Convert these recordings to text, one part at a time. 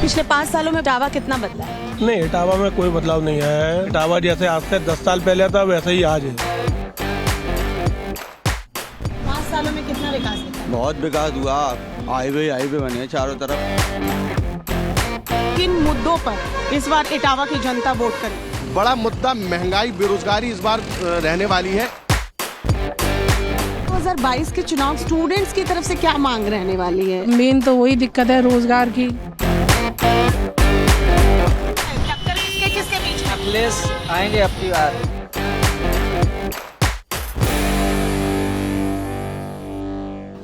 पिछले 5 सालों में इटावा कितना बदला है? नहीं, इटावा में कोई बदलाव नहीं आया है। इटावा जैसे आज से 10 साल पहले था वैसे ही आज है। 5 सालों में कितना विकास है? बहुत विकास हुआ, हाईवे बने चारों तरफ। किन मुद्दों पर इस बार इटावा की जनता वोट करे? बड़ा मुद्दा महंगाई, बेरोजगारी इस बार रहने वाली है। 2022 के चुनाव स्टूडेंट्स की तरफ से क्या मांग रहने वाली है? मेन तो वही दिक्कत है रोजगार की। टक्कर किसके बीच में? अखिलेश आएंगे अब की बार।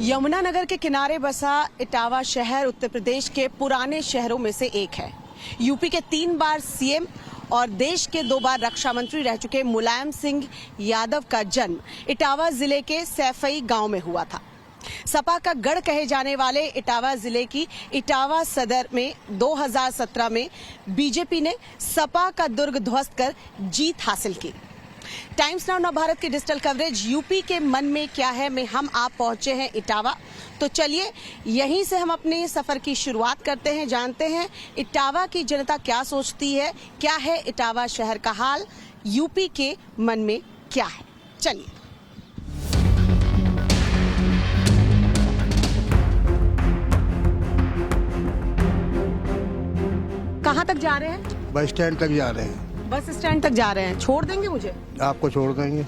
यमुनानगर के किनारे बसा इटावा शहर उत्तर प्रदेश के पुराने शहरों में से एक है। यूपी के 3 बार सीएम और देश के 2 बार रक्षा मंत्री रह चुके मुलायम सिंह यादव का जन्म इटावा जिले के सैफई गांव में हुआ था। सपा का गढ़ कहे जाने वाले इटावा जिले की इटावा सदर में 2017 में बीजेपी ने सपा का दुर्ग ध्वस्त कर जीत हासिल की। टाइम्स नाउ नवभारत की डिजिटल कवरेज यूपी के मन में क्या है में हम आप पहुंचे हैं इटावा। तो चलिए यहीं से हम अपने सफर की शुरुआत करते हैं, जानते हैं इटावा की जनता क्या सोचती है, क्या है इटावा शहर का हाल, यूपी के मन में क्या है। चलिए। कहाँ तक जा रहे हैं? बस स्टैंड तक जा रहे हैं। बस स्टैंड तक जा रहे हैं। छोड़ देंगे मुझे? आपको छोड़ देंगे।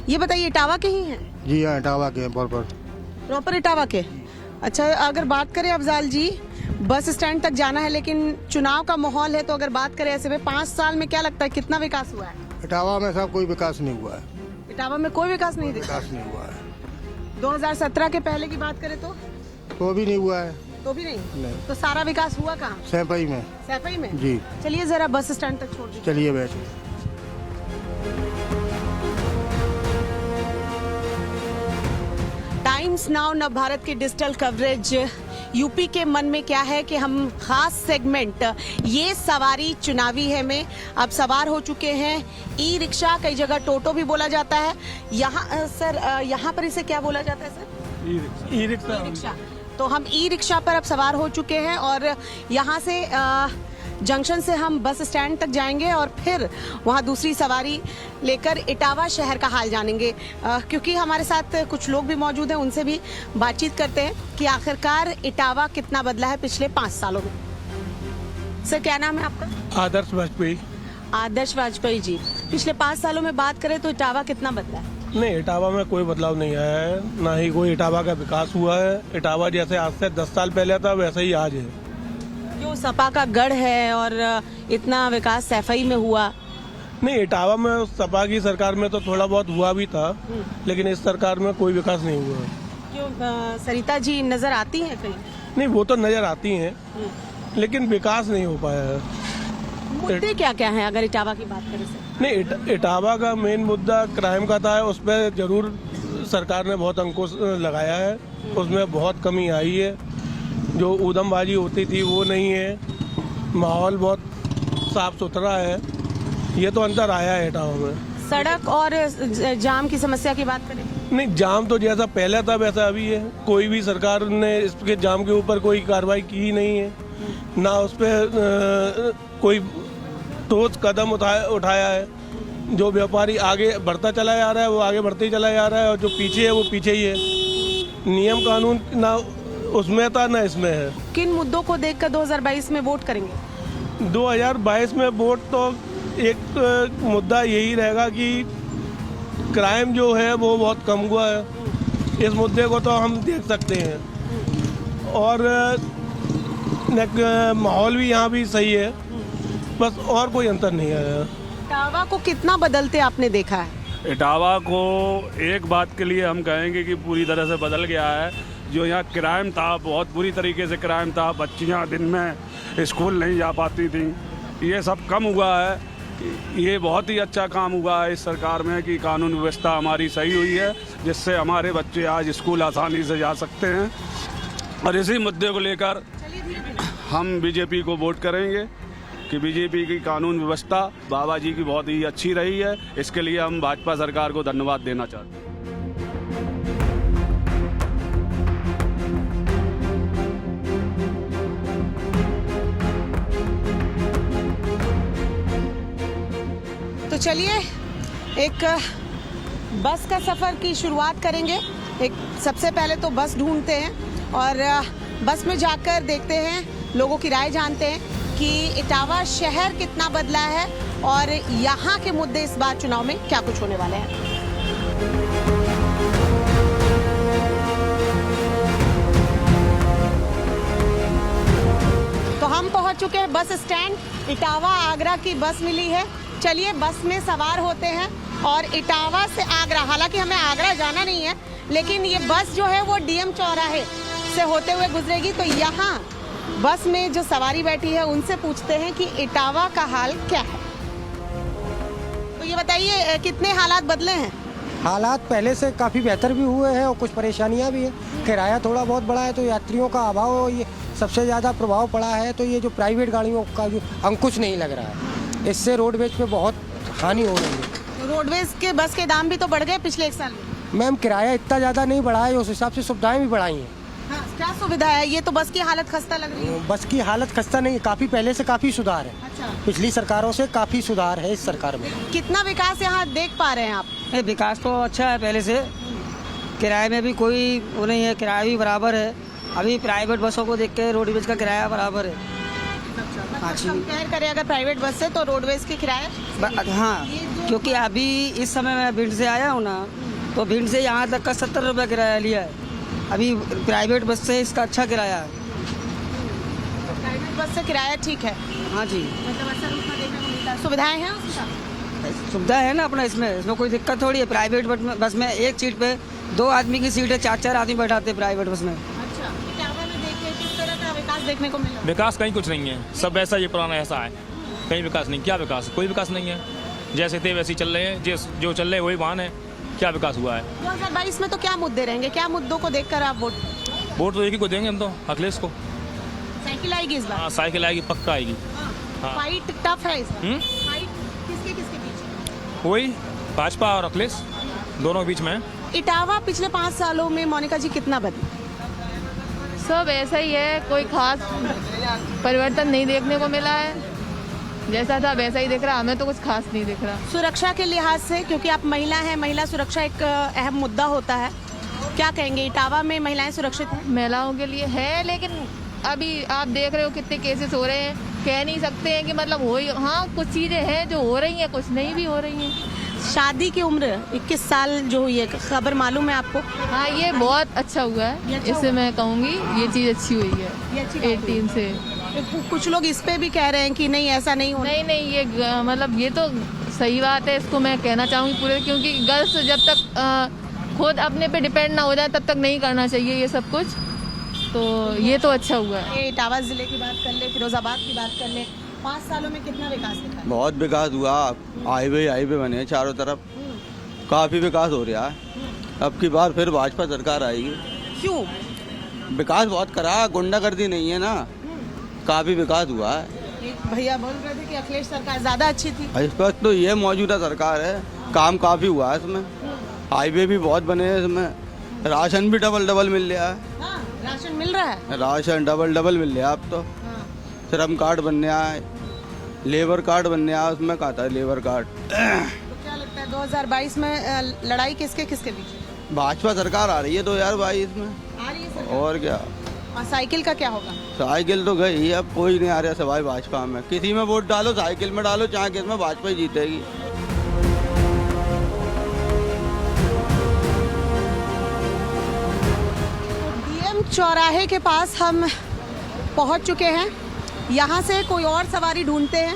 ये बताइए इटावा के ही हैं? जी हाँ, इटावा के प्रॉपर इटावा के। अच्छा, अगर बात करें अफजाल जी, बस स्टैंड तक जाना है लेकिन चुनाव का माहौल है, तो अगर बात करें ऐसे में 5 साल में क्या लगता है कितना विकास हुआ है? इटावा में सब कोई विकास नहीं हुआ है। इटावा में कोई विकास नहीं दिखा? विकास नहीं हुआ है। 2017 के पहले की बात करें तो भी नहीं हुआ है। तो भी नहीं। नहीं। तो सारा विकास हुआ कहाँ? सैफई में। सैफई में? जी। चलिए जरा बस स्टैंड तक छोड़ दीजिए। चलिए बैठिए। टाइम्स नाउ नवभारत की डिजिटल कवरेज यूपी के मन में क्या है कि हम खास सेगमेंट ये सवारी चुनावी है में अब सवार हो चुके हैं। ई रिक्शा, कई जगह टोटो भी बोला जाता है। यहाँ सर, यहाँ पर इसे क्या बोला जाता है सर? E rickshaw. तो हम ई रिक्शा पर अब सवार हो चुके हैं और यहाँ से जंक्शन से हम बस स्टैंड तक जाएंगे और फिर वहाँ दूसरी सवारी लेकर इटावा शहर का हाल जानेंगे। क्योंकि हमारे साथ कुछ लोग भी मौजूद हैं, उनसे भी बातचीत करते हैं कि आखिरकार इटावा कितना बदला है पिछले 5 सालों में। सर क्या नाम है आपका? आदर्श वाजपेयी। आदर्श वाजपेयी जी, पिछले 5 सालों में बात करें तो इटावा कितना बदला है? नहीं, इटावा में कोई बदलाव नहीं आया है, ना ही कोई इटावा का विकास हुआ है। इटावा जैसे आज से 10 साल पहले था वैसे ही आज है। जो सपा का गढ़ है और इतना विकास सैफई में हुआ। नहीं, इटावा में सपा की सरकार में तो थोड़ा बहुत हुआ भी था, लेकिन इस सरकार में कोई विकास नहीं हुआ। क्यों, सरिता जी नजर आती हैं कहीं? नहीं, वो तो नजर आती हैं, लेकिन विकास नहीं हो पाया है। मुद्दे क्या क्या हैं अगर इटावा की बात करें सर? नहीं, इटावा का मेन मुद्दा क्राइम का था, उस पर जरूर सरकार ने बहुत अंकुश लगाया है, उसमें बहुत कमी आई है। जो ऊधमबाजी होती थी वो नहीं है, माहौल बहुत साफ सुथरा है, ये तो अंतर आया है इटावा में। सड़क और जाम की समस्या की बात करें? नहीं, जाम तो जैसा पहले था वैसा अभी है। कोई भी सरकार ने इसके जाम के ऊपर कोई कार्रवाई की ही नहीं है, ना उस पर कोई ठोस कदम उठाया है। जो व्यापारी आगे बढ़ता चला जा रहा है वो आगे बढ़ते ही चला जा रहा है, और जो पीछे है वो पीछे ही है। नियम कानून ना उसमें था ना इसमें है। किन मुद्दों को देखकर 2022 में वोट करेंगे? 2022 में वोट तो एक मुद्दा यही रहेगा कि क्राइम जो है वो बहुत कम हुआ है, इस मुद्दे को तो हम देख सकते हैं। और माहौल भी यहाँ भी सही है, बस और कोई अंतर नहीं आया। इटावा को कितना बदलते आपने देखा है? इटावा को एक बात के लिए हम कहेंगे कि पूरी तरह से बदल गया है। जो यहाँ क्राइम था, बहुत बुरी तरीके से क्राइम था, बच्चियाँ दिन में स्कूल नहीं जा पाती थी, ये सब कम हुआ है। ये बहुत ही अच्छा काम हुआ है इस सरकार में कि कानून व्यवस्था हमारी सही हुई है, जिससे हमारे बच्चे आज स्कूल आसानी से जा सकते हैं। और इसी मुद्दे को लेकर हम बीजेपी को वोट करेंगे कि बीजेपी की कानून व्यवस्था बाबा जी की बहुत ही अच्छी रही है। इसके लिए हम भाजपा सरकार को धन्यवाद देना चाहते हैं। चलिए एक बस का सफ़र की शुरुआत करेंगे। सबसे पहले तो बस ढूंढते हैं और बस में जाकर देखते हैं, लोगों की राय जानते हैं कि इटावा शहर कितना बदला है और यहाँ के मुद्दे इस बार चुनाव में क्या कुछ होने वाले हैं। तो हम पहुँच चुके हैं बस स्टैंड। इटावा आगरा की बस मिली है। चलिए बस में सवार होते हैं और इटावा से आगरा, हालांकि हमें आगरा जाना नहीं है, लेकिन ये बस जो है वो डीएम चौराहे से होते हुए गुजरेगी। तो यहाँ बस में जो सवारी बैठी है उनसे पूछते हैं कि इटावा का हाल क्या है। तो ये बताइए कितने हालात बदले हैं? हालात पहले से काफ़ी बेहतर भी हुए हैं और कुछ परेशानियां भी हैं। किराया थोड़ा बहुत बढ़ा है तो यात्रियों का अभाव ये सबसे ज़्यादा प्रभाव पड़ा है। तो ये जो प्राइवेट गाड़ियों का जो अंकुश नहीं लग रहा है, इससे रोडवेज पे बहुत हानि हो रही है। रोडवेज के बस के दाम भी तो बढ़ गए पिछले एक साल में। मैम किराया इतना ज़्यादा नहीं बढ़ा है, उस हिसाब से सुविधाएं भी बढ़ाई हैं। हाँ, क्या सुविधा है? ये तो बस की हालत खस्ता लग रही है। बस की हालत खस्ता नहीं, काफ़ी पहले से काफ़ी सुधार है। अच्छा। पिछली सरकारों से काफ़ी सुधार है इस सरकार में। कितना विकास यहाँ देख पा रहे हैं आप? विकास तो अच्छा है पहले से। किराए में भी कोई वो नहीं है, किराया भी बराबर है। अभी प्राइवेट बसों को देख के रोडवेज का किराया बराबर है। कंपेयर करें अगर प्राइवेट बस से तो रोडवेज के किराए? हाँ, क्योंकि अभी इस समय मैं भिंड से आया हूँ ना, तो भिंड से यहाँ तक का 70 रुपये किराया लिया है। अभी प्राइवेट बस से इसका अच्छा किराया है। प्राइवेट बस से किराया ठीक है? हाँ जी, मतलब ऐसा रूप में देखने को मिलता है। सुविधाएं हैं उसका? सुविधा है ना अपना, इसमें कोई दिक्कत थोड़ी है। प्राइवेट बस में एक सीट पे 2 आदमी की सीट है, 4-4 आदमी बैठाते हैं प्राइवेट बस में। अच्छा, इटावा में देखिए किस तरह का विकास देखने को मिला? विकास कहीं कुछ नहीं है, सब ऐसा ये पुराना ऐसा है। कहीं विकास नहीं। क्या विकास? कोई विकास नहीं है। जैसे थे वैसे ही चल रहे हैं, जो चल रहे हैं वही वाहन है। क्या विकास हुआ है? 2022 में तो क्या मुद्दे रहेंगे? क्या मुद्दों को देखकर आप वोट तो एक ही को देंगे हम तो, अखिलेश को। साइकिल आएगी इस बार? हाँ, साइकिल आएगी, पक्का आएगी। हाँ। फाइट टफ है इसमें। फाइट किसके बीच? वही भाजपा और अखिलेश दोनों के बीच में है। इटावा पिछले 5 सालों में मोनिका जी कितना बदला? सब ऐसा ही है, कोई खास परिवर्तन नहीं देखने को मिला है। जैसा था वैसा ही दिख रहा, हमें तो कुछ खास नहीं दिख रहा। सुरक्षा के लिहाज से, क्योंकि आप महिला हैं, महिला सुरक्षा एक अहम मुद्दा होता है, क्या कहेंगे? इटावा में महिलाएं सुरक्षित हैं? महिलाओं के लिए है, लेकिन अभी आप देख रहे हो कितने केसेस हो रहे हैं। कह नहीं सकते हैं कि मतलब हो ही, हाँ कुछ चीज़ें हैं जो हो रही हैं, कुछ नहीं भी हो रही हैं। शादी की उम्र 21 साल जो हुई है, खबर मालूम है आपको? हाँ, ये बहुत अच्छा हुआ है। इससे मैं कहूँगी ये चीज़ अच्छी हुई है 18 से। कुछ लोग इस पे भी कह रहे हैं कि नहीं ऐसा नहीं होना। नहीं, ये मतलब ये तो सही बात है, इसको मैं कहना चाहूँगी पूरे, क्योंकि गर्ल्स जब तक खुद अपने पे डिपेंड ना हो जाए तब तक नहीं करना चाहिए ये सब कुछ। तो ये तो अच्छा हुआ है। इटावा जिले की बात कर ले, फिरोजाबाद की बात कर ले, 5 सालों में कितना विकास दिखा? बहुत विकास हुआ। हाईवे बने हैं चारों तरफ, काफ़ी विकास हो रहा है। अब की बार फिर भाजपा सरकार आएगी। क्यों? विकास बहुत करा, गुंडागर्दी नहीं है ना, काफ़ी विकास हुआ है। एक भैया बोल रहे थे कि अखिलेश सरकार ज़्यादा अच्छी थी। इस वक्त तो ये मौजूदा सरकार है, काम काफ़ी हुआ है इसमें। हाईवे भी बहुत बने हैं इसमें, राशन भी डबल मिल रहा है। हाँ, राशन मिल रहा है? राशन डबल मिल रहा है अब तो। श्रम कार्ड बनने आए, लेबर कार्ड बनने आया, उसमें कहा था लेबर कार्ड। तो क्या लगता है 2022 में लड़ाई किसके बीच? भाजपा सरकार आ रही है 2022 में। आ रही है सरकार? और क्या? और साइकिल का क्या होगा? साइकिल तो गई, अब कोई नहीं आ रहा सवाई भाजपा में। किसी में वोट डालो, साइकिल में डालो, चाहे किसमें, भाजपा ही जीतेगी। डीएम चौराहे के पास हम पहुंच चुके हैं। यहाँ से कोई और सवारी ढूंढते हैं।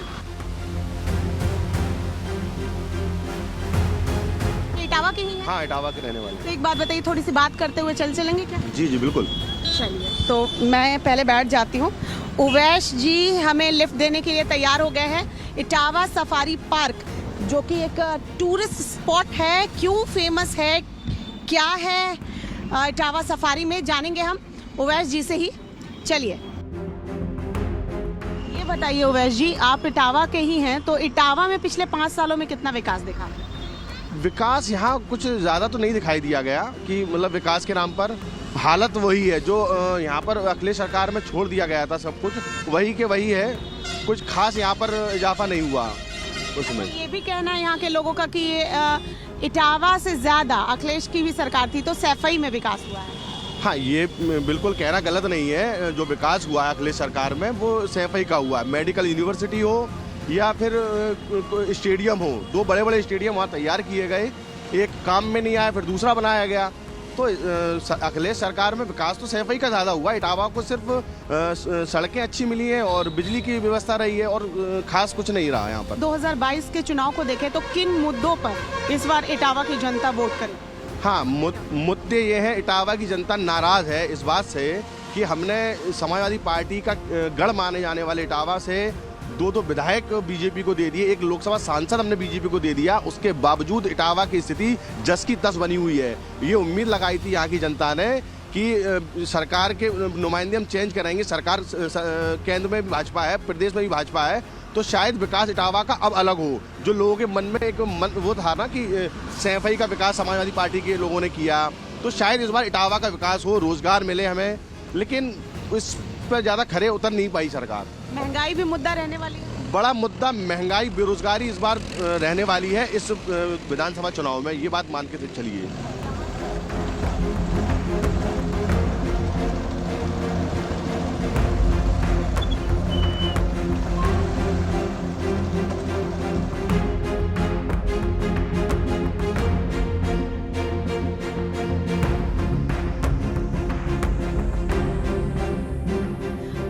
इटावा के ही हैं? हाँ, इटावा के रहने वाले। तो एक बात बताइए, थोड़ी सी बात करते हुए चलेंगे क्या? जी बिल्कुल। चलिए, तो मैं पहले बैठ जाती हूँ। उवैश जी हमें लिफ्ट देने के लिए तैयार हो गए हैं। इटावा सफारी पार्क जो कि एक टूरिस्ट स्पॉट है, क्यों फेमस है, क्या है इटावा सफारी में, जानेंगे हम उवैश जी से ही। चलिए, ये बताइए उवैश जी, आप इटावा के ही हैं, तो इटावा में पिछले 5 सालों में कितना विकास दिखा? विकास यहाँ कुछ ज़्यादा तो नहीं दिखाई दिया गया कि मतलब विकास के नाम पर हालत वही है जो यहाँ पर अखिलेश सरकार में छोड़ दिया गया था। सब कुछ वही के वही है, कुछ खास यहाँ पर इजाफा नहीं हुआ। उसमें। ये भी कहना है यहाँ के लोगों का कि इटावा से ज्यादा अखिलेश की भी सरकार थी तो सैफई में विकास हुआ है। हाँ, ये बिल्कुल कहना गलत नहीं है। जो विकास हुआ है अखिलेश सरकार में वो सैफई का हुआ है। मेडिकल यूनिवर्सिटी हो या फिर स्टेडियम हो, 2 बड़े बड़े स्टेडियम वहाँ तैयार किए गए, एक काम में नहीं आया फिर दूसरा बनाया गया। तो अखिलेश सरकार में विकास तो सैफई का ज़्यादा हुआ। इटावा को सिर्फ सड़कें अच्छी मिली हैं और बिजली की व्यवस्था रही है और खास कुछ नहीं रहा यहाँ पर। 2022 के चुनाव को देखें तो किन मुद्दों पर इस बार इटावा की जनता वोट करे? हाँ, मुद्दे ये हैं, इटावा की जनता नाराज़ है इस बात से कि हमने समाजवादी पार्टी का गढ़ माने जाने वाले इटावा से 2 विधायक बीजेपी को दे दिए, एक लोकसभा सांसद हमने बीजेपी को दे दिया। उसके बावजूद इटावा की स्थिति 10 की 10 बनी हुई है। ये उम्मीद लगाई थी यहाँ की जनता ने कि सरकार के नुमाइंदे हम चेंज करेंगे, सरकार केंद्र में भी भाजपा है, प्रदेश में भी भाजपा है, तो शायद विकास इटावा का अब अलग हो। जो लोगों के मन में एक वो था ना कि सैफई का विकास समाजवादी पार्टी के लोगों ने किया, तो शायद इस बार इटावा का विकास हो, रोजगार मिले हमें, लेकिन इस पर ज़्यादा खरे उतर नहीं पाई सरकार। महंगाई भी मुद्दा रहने वाली है। बड़ा मुद्दा महंगाई, बेरोजगारी इस बार रहने वाली है इस विधानसभा चुनाव में, ये बात मान के चलिए।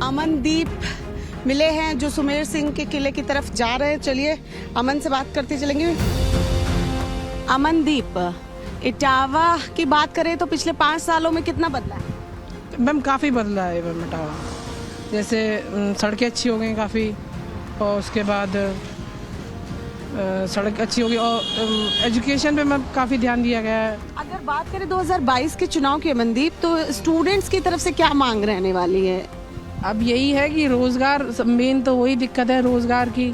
अमनदीप मिले हैं जो सुमेर सिंह के किले की तरफ जा रहे हैं। चलिए अमन से बात करते चलेंगे। अमनदीप, इटावा की बात करें तो पिछले 5 सालों में कितना बदला है? मैम काफ़ी बदला है मैम इटावा। जैसे सड़कें अच्छी हो गई काफ़ी, और उसके बाद सड़क अच्छी हो गई, और एजुकेशन पे मैम काफ़ी ध्यान दिया गया है। अगर बात करें 2022 के चुनाव की अमनदीप, तो स्टूडेंट्स की तरफ से क्या मांग रहने वाली है? अब यही है कि रोज़गार, मेन तो वही दिक्कत है रोज़गार की।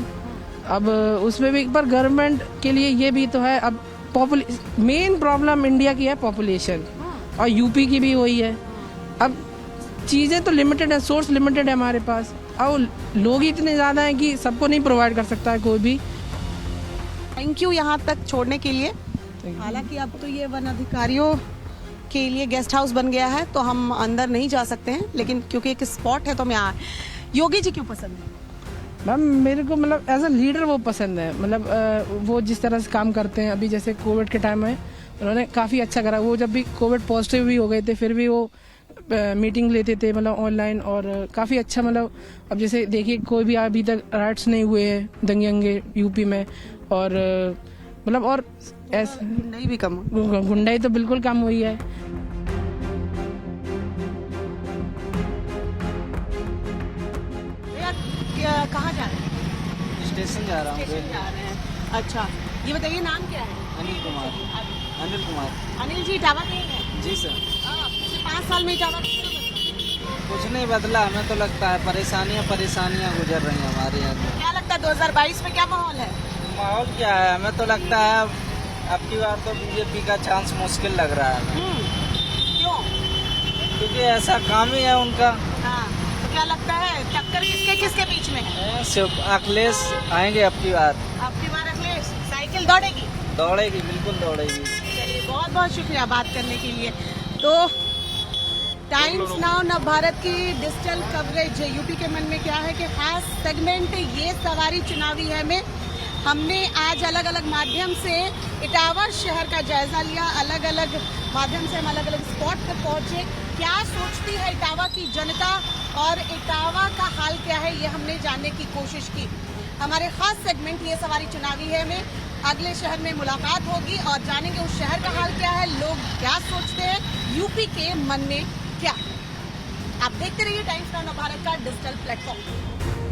अब उसमें भी पर गवर्नमेंट के लिए ये भी तो है, अब मेन प्रॉब्लम इंडिया की है पॉपुलेशन, और यूपी की भी वही है। अब चीज़ें तो लिमिटेड है, सोर्स लिमिटेड है हमारे पास, और लोग ही इतने ज़्यादा हैं कि सबको नहीं प्रोवाइड कर सकता है कोई भी। थैंक यू यहाँ तक छोड़ने के लिए। हालांकि अब तो ये वन अधिकारियों के लिए गेस्ट हाउस बन गया है तो हम अंदर नहीं जा सकते हैं, लेकिन क्योंकि एक स्पॉट है तो हम यहाँ। योगी जी क्यों पसंद है? मैम मेरे को मतलब एज अ लीडर वो पसंद है। मतलब वो जिस तरह से काम करते हैं, अभी जैसे कोविड के टाइम में उन्होंने काफ़ी अच्छा करा। वो जब भी कोविड पॉजिटिव भी हो गए थे फिर भी वो मीटिंग लेते थे मतलब ऑनलाइन, और काफ़ी अच्छा। मतलब अब जैसे देखिए कोई भी अभी तक राइट्स नहीं हुए हैं दंगे यूपी में, और मतलब और ऐसे गुंडाई भी कम, गुंडाई तो बिल्कुल कम हुई है। कहाँ जा रहे हैं? स्टेशन जा रहा हूँ। स्टेशन जा रहे हैं। अच्छा, ये बताइए नाम क्या है? अनिल कुमार। अनिल कुमार। अनिल जी, इटावा के हैं? जी सर। पिछले 5 साल में इटावा कुछ नहीं बदला, हमें तो लगता है परेशानियाँ गुजर रही हैं हमारे यहाँ। क्या लगता है 2022 में क्या माहौल है? माहौल क्या है, हमें तो लगता है अब की बार तो बीजेपी का चांस मुश्किल लग रहा है हमें। क्यों? क्योंकि ऐसा काम ही है उनका। हाँ, तो क्या लगता है टक्कर किसके बीच में है? सिर्फ अखिलेश आएंगे अब की बार। आपकी बार अखिलेश साइकिल दौड़ेगी? दौड़ेगी, बिल्कुल दौड़ेगी। चलिए, बहुत बहुत शुक्रिया बात करने के लिए। तो टाइम्स नाउ नव भारत की डिजिटल कवरेज यूपी के मन में क्या है कि खास सेगमेंट ये सवारी चुनावी है में हमने आज अलग अलग माध्यम से इटावा शहर का जायजा लिया। अलग अलग माध्यम से हम अलग अलग स्पॉट पर पहुंचे। क्या सोचती है इटावा की जनता और इटावा का हाल क्या है, ये हमने जानने की कोशिश की। हमारे खास सेगमेंट ये सवारी चुनावी है में अगले शहर में मुलाकात होगी और जानेंगे उस शहर का हाल क्या है, लोग क्या सोचते हैं, यूपी के मन में क्या। आप देखते रहिए टाइम्स नाउ नव भारत का डिजिटल प्लेटफॉर्म।